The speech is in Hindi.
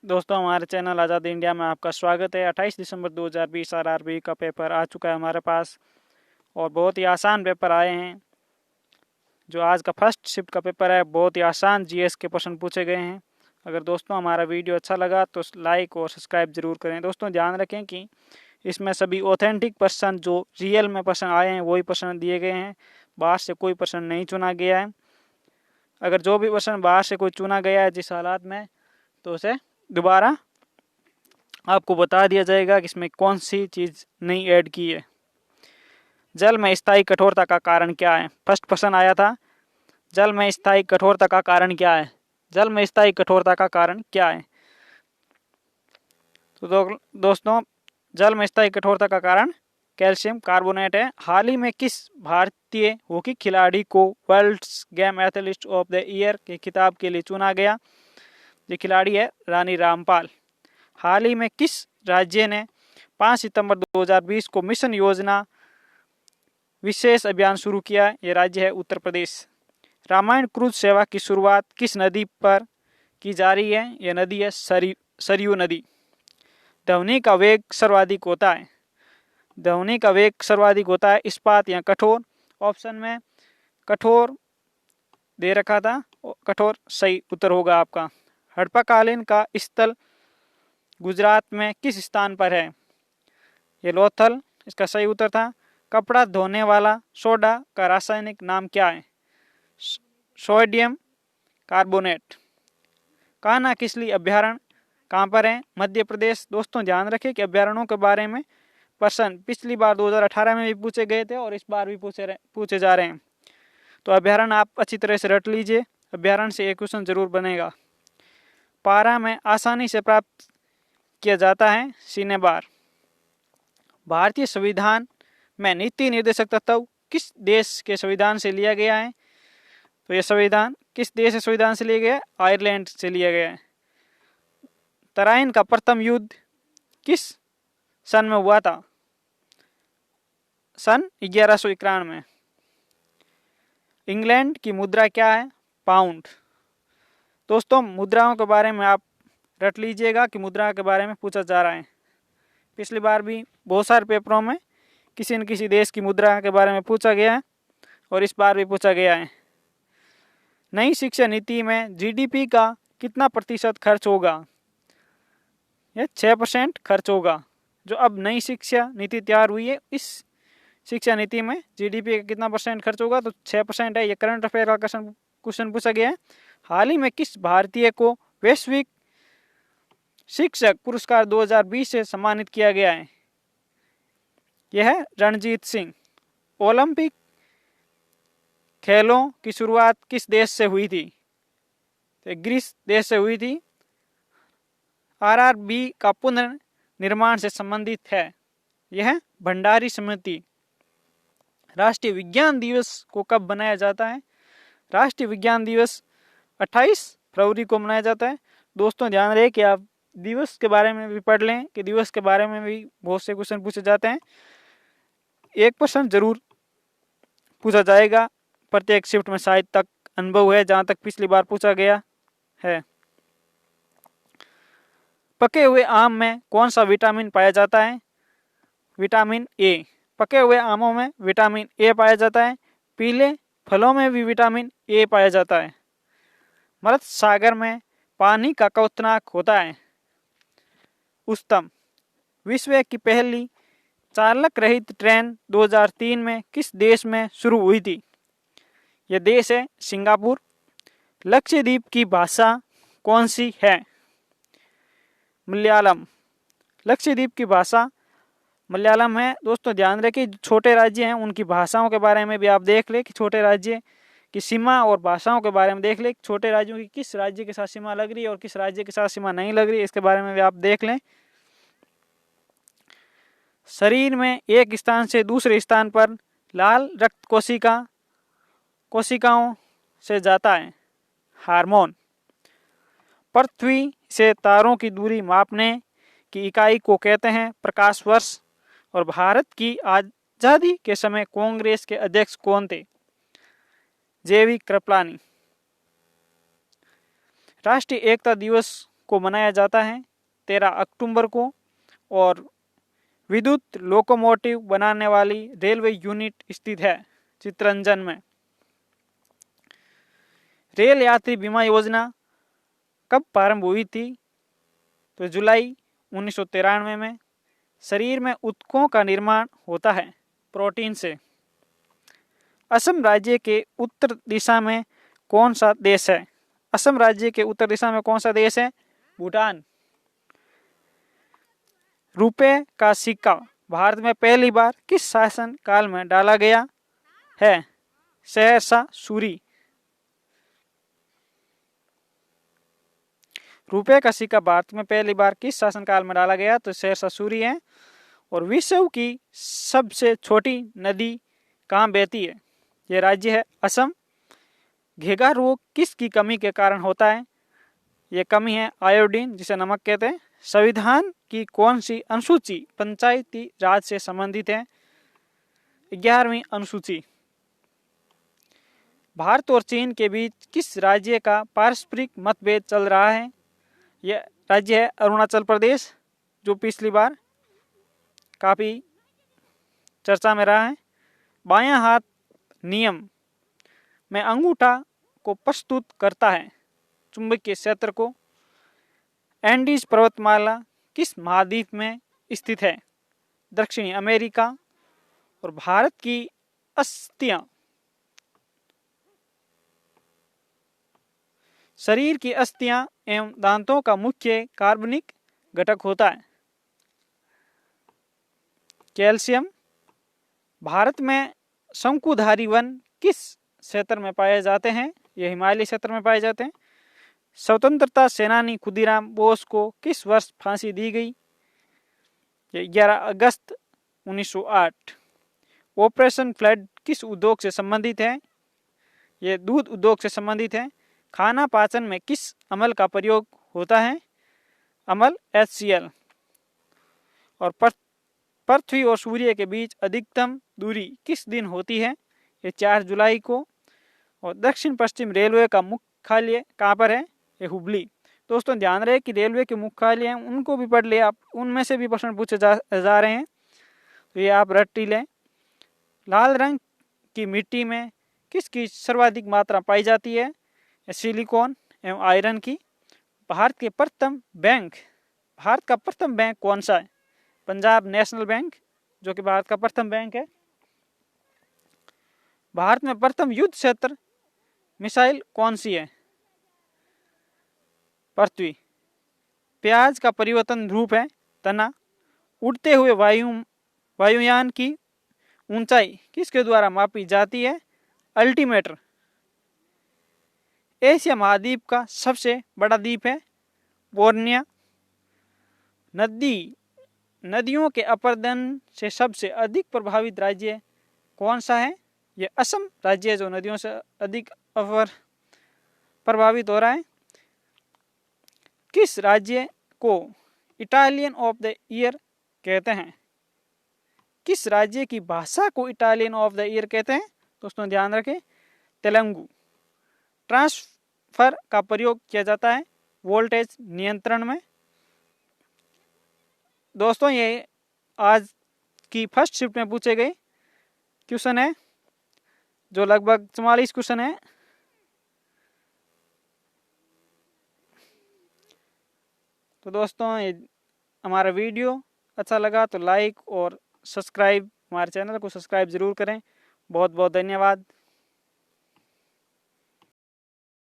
दोस्तों हमारे चैनल आज़ाद इंडिया में आपका स्वागत है। 28 दिसंबर 2020 आरआरबी का पेपर आ चुका है हमारे पास और बहुत ही आसान पेपर आए हैं। जो आज का फर्स्ट शिफ्ट का पेपर है, बहुत ही आसान जीएस के प्रश्न पूछे गए हैं। अगर दोस्तों हमारा वीडियो अच्छा लगा तो लाइक और सब्सक्राइब जरूर करें। दोस्तों ध्यान रखें कि इसमें सभी ऑथेंटिक प्रश्न जो रियल में प्रश्न आए हैं वही प्रश्न दिए गए हैं, बाहर से कोई प्रश्न नहीं चुना गया है। अगर जो भी प्रश्न बाहर से कोई चुना गया है जिस हालात में, तो उसे दोबारा आपको बता दिया जाएगा कि इसमें कौन सी चीज़ नई ऐड की है। जल में स्थायी कठोरता का कारण क्या है? फर्स्ट प्रश्न आया था, जल में स्थायी कठोरता का कारण क्या है? जल में स्थायी कठोरता का कारण क्या है? तो दोस्तों जल में स्थायी कठोरता का कारण कैल्शियम कार्बोनेट है। हाल ही में किस भारतीय हॉकी खिलाड़ी को world game athlete of the year के खिताब के लिए चुना गया? ये खिलाड़ी है रानी रामपाल। हाल ही में किस राज्य ने 5 सितंबर 2020 को मिशन योजना विशेष अभियान शुरू किया? ये राज्य है उत्तर प्रदेश। रामायण क्रूज सेवा की शुरुआत किस नदी पर की जा रही है? यह नदी है सरयू नदी। ध्वनि का वेग सर्वाधिक होता है। ध्वनि का वेग सर्वाधिक होता है इस्पात या कठोर। ऑप्शन में कठोर दे रखा था, कठोर सही उत्तर होगा आपका। हड़प्पाकालीन का स्थल गुजरात में किस स्थान पर है? ये लोथल इसका सही उत्तर था। कपड़ा धोने वाला सोडा का रासायनिक नाम क्या है? Sodium carbonate. कान्हा किसली अभ्यारण्य कहाँ पर है? मध्य प्रदेश। दोस्तों ध्यान रखें कि अभ्यारण्यों के बारे में प्रश्न पिछली बार 2018 में भी पूछे गए थे और इस बार भी पूछे जा रहे हैं। तो अभ्यारण्य आप अच्छी तरह से रट लीजिए, अभ्यारण्य से एक क्वेश्चन जरूर बनेगा। पारा में आसानी से प्राप्त किया जाता है सिनेबार। भारतीय संविधान में नीति निर्देशक तत्व किस देश के संविधान से लिया गया है? तो यह संविधान किस देश के संविधान से लिया गया है? आयरलैंड से लिया गया है। तराइन का प्रथम युद्ध किस सन में हुआ था? सन 1191 में। इंग्लैंड की मुद्रा क्या है? पाउंड। दोस्तों मुद्राओं के बारे में आप रट लीजिएगा कि मुद्रा के बारे में पूछा जा रहा है। पिछली बार भी बहुत सारे पेपरों में किसी न किसी देश की मुद्रा के बारे में पूछा गया है और इस बार भी पूछा गया है। नई शिक्षा नीति में जीडीपी का कितना प्रतिशत खर्च होगा? यह 6% खर्च होगा। जो अब नई शिक्षा नीति तैयार हुई है, इस शिक्षा नीति में जीडीपी का कितना परसेंट खर्च होगा? तो 6% है। यह करंट अफेयर का क्वेश्चन पूछा गया है। हाल ही में किस भारतीय को वैश्विक शिक्षक पुरस्कार 2020 से सम्मानित किया गया है? यह है रणजीत सिंह। ओलंपिक खेलों की शुरुआत किस देश से हुई थी? तो ग्रीस देश से हुई थी। आरआरबी का पुनर्निर्माण से संबंधित है। यह भंडारी समिति। राष्ट्रीय विज्ञान दिवस को कब मनाया जाता है? राष्ट्रीय विज्ञान दिवस 28 फरवरी को मनाया जाता है। दोस्तों ध्यान रहे कि आप दिवस के बारे में भी पढ़ लें कि दिवस के बारे में भी बहुत से क्वेश्चन पूछे जाते हैं। एक प्रश्न जरूर पूछा जाएगा प्रत्येक शिफ्ट में, शायद तक अनुभव है जहां तक पिछली बार पूछा गया है। पके हुए आम में कौन सा विटामिन पाया जाता है? Vitamin A. पके हुए आमों में विटामिन ए पाया जाता है। पीले फलों में भी विटामिन ए पाया जाता है। मृत सागर में पानी का क्वथनांक होता है उच्चतम। विश्व की पहली चालक रहित ट्रेन 2003 में किस देश में शुरू हुई थी? यह देश है सिंगापुर। लक्षद्वीप की भाषा कौन सी है? मलयालम। लक्षद्वीप की भाषा मलयालम है। दोस्तों ध्यान रखें छोटे राज्य हैं उनकी भाषाओं के बारे में भी आप देख ले कि छोटे राज्य की सीमा और भाषाओं के बारे में देख ले। छोटे राज्यों की किस राज्य के साथ सीमा लग रही है और किस राज्य के साथ सीमा नहीं लग रही है, इसके बारे में भी आप देख लें। शरीर में एक स्थान से दूसरे स्थान पर लाल रक्त कोशिकाओं से जाता है हार्मोन। पृथ्वी से तारों की दूरी मापने की इकाई को कहते हैं प्रकाश वर्ष। और भारत की आजादी के समय कांग्रेस के अध्यक्ष कौन थे? जेवी कृपलानी। राष्ट्रीय एकता दिवस को मनाया जाता है 13 अक्टूबर को। और विद्युत लोकोमोटिव बनाने वाली रेलवे यूनिट स्थित है चितरंजन में। रेल यात्री बीमा योजना कब प्रारंभ हुई थी? तो जुलाई 1993 में। शरीर में ऊतकों का निर्माण होता है प्रोटीन से। असम राज्य के उत्तर दिशा में कौन सा देश है? असम राज्य के उत्तर दिशा में कौन सा देश है? भूटान। रुपए का सिक्का भारत में पहली बार किस शासन काल में डाला गया है? सहरसा सूरी। रुपए का सिक्का भारत में पहली बार किस शासनकाल में डाला गया? तो सहरसा सूरी है। और विश्व की सबसे छोटी नदी कहाँ बहती है? यह राज्य है असम। घेगा रोग किसकी कमी के कारण होता है? यह कमी है आयोडीन, जिसे नमक कहते हैं। संविधान की कौन सी अनुसूची पंचायती राज से संबंधित है? 11वीं अनुसूची। भारत और चीन के बीच किस राज्य का पारस्परिक मतभेद चल रहा है? यह राज्य है अरुणाचल प्रदेश, जो पिछली बार काफी चर्चा में रहा है। बायां हाथ नियम में अंगूठा को प्रस्तुत करता है चुंबकीय क्षेत्र को। एंडीज पर्वतमाला किस महाद्वीप में स्थित है? दक्षिणी अमेरिका। और भारत की अस्थियां शरीर की अस्थियां एवं दांतों का मुख्य कार्बनिक घटक होता है कैल्शियम। भारत में शंकुधारी वन किस क्षेत्र में पाए जाते हैं? ये हिमालय क्षेत्र में पाए जाते हैं। स्वतंत्रता सेनानी खुदीराम बोस को किस वर्ष फांसी दी गई? 11 अगस्त 1908। ऑपरेशन फ्लड किस उद्योग से संबंधित है? ये दूध उद्योग से संबंधित है। खाना पाचन में किस अम्ल का प्रयोग होता है? अम्ल HCl। और पृथ्वी और सूर्य के बीच अधिकतम दूरी किस दिन होती है? ये 4 जुलाई को। और दक्षिण पश्चिम रेलवे का मुख्यालय कहाँ पर है? ये हुबली। दोस्तों ध्यान रहे कि रेलवे के मुख्यालय हैं उनको भी पढ़ ले आप, उनमें से भी प्रश्न पूछे जा रहे हैं, तो ये आप रट लें। लाल रंग की मिट्टी में किसकी सर्वाधिक मात्रा पाई जाती है? सिलिकॉन एवं आयरन की। भारत का प्रथम बैंक कौन सा है? पंजाब नेशनल बैंक, जो कि भारत का प्रथम बैंक है। भारत में प्रथम युद्ध क्षेत्र मिसाइल कौन सी है? पृथ्वी। प्याज का परिवर्तन रूप है तना। उड़ते हुए वायुयान की ऊंचाई किसके द्वारा मापी जाती है? अल्टीमीटर। एशिया महाद्वीप का सबसे बड़ा द्वीप है बोर्निया। नदियों के अपरदन से सबसे अधिक प्रभावित राज्य कौन सा है? यह असम राज्य है, जो नदियों से अधिक प्रभावित हो रहा है। किस राज्य को इटालियन ऑफ द ईयर कहते हैं? किस राज्य की भाषा को इटालियन ऑफ द ईयर कहते हैं? दोस्तों ध्यान रखें, तेलुगु। ट्रांसफर का प्रयोग किया जाता है वोल्टेज नियंत्रण में। दोस्तों ये आज की फर्स्ट शिफ्ट में पूछे गए क्वेश्चन है, जो लगभग 44 क्वेश्चन है। तो दोस्तों हमारा वीडियो अच्छा लगा तो लाइक और सब्सक्राइब, हमारे चैनल को सब्सक्राइब जरूर करें। बहुत बहुत धन्यवाद।